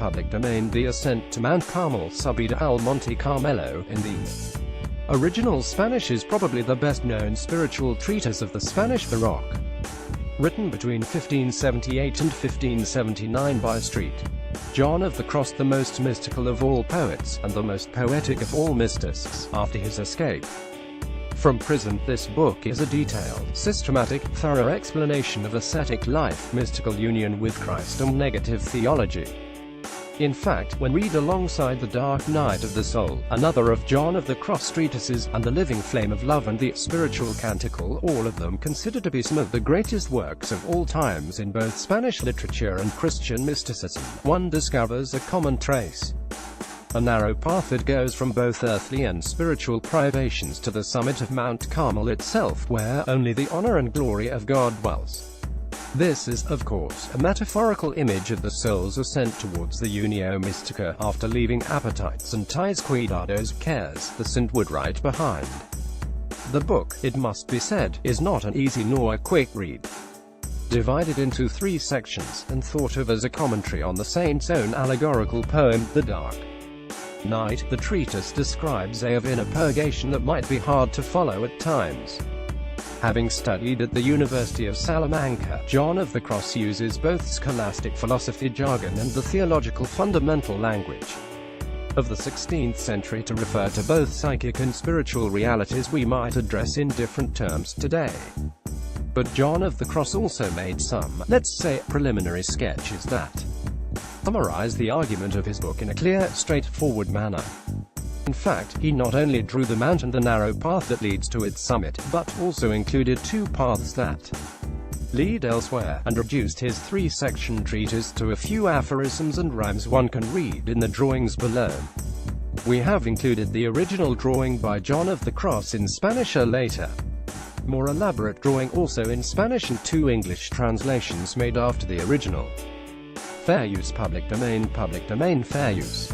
public domain. The Ascent to Mount Carmel, Subida al Monte Carmelo, in the original Spanish, is probably the best-known spiritual treatise of the Spanish Baroque. Written between 1578 and 1579 by St. John of the Cross, the most mystical of all poets, and the most poetic of all mystics, after his escape from prison. This book is a detailed, systematic, thorough explanation of ascetic life, mystical union with Christ, and negative theology. In fact, when read alongside The Dark Night of the Soul, another of John of the Cross treatises, and The Living Flame of Love and The Spiritual Canticle, all of them considered to be some of the greatest works of all times in both Spanish literature and Christian mysticism, one discovers a common trace. A narrow path that goes from both earthly and spiritual privations to the summit of Mount Carmel itself, where only the honor and glory of God dwells. This is, of course, a metaphorical image of the soul's ascent towards the Unio Mystica, after leaving appetites and ties, cuidados, cares, the Saint would write behind. The book, it must be said, is not an easy nor a quick read. Divided into 3 sections, and thought of as a commentary on the saint's own allegorical poem, The Dark Night, the treatise describes a of inner purgation that might be hard to follow at times. Having studied at the University of Salamanca, John of the Cross uses both scholastic philosophy jargon and the theological fundamental language of the 16th century to refer to both psychic and spiritual realities we might address in different terms today. But John of the Cross also made some, let's say, preliminary sketches that summarize the argument of his book in a clear, straightforward manner. In fact, he not only drew the mount and the narrow path that leads to its summit, but also included 2 paths that lead elsewhere, and reduced his 3-section treatise to a few aphorisms and rhymes one can read in the drawings below. We have included the original drawing by John of the Cross in Spanish, a later, more elaborate drawing also in Spanish, and 2 English translations made after the original. Fair use. Public domain, fair use.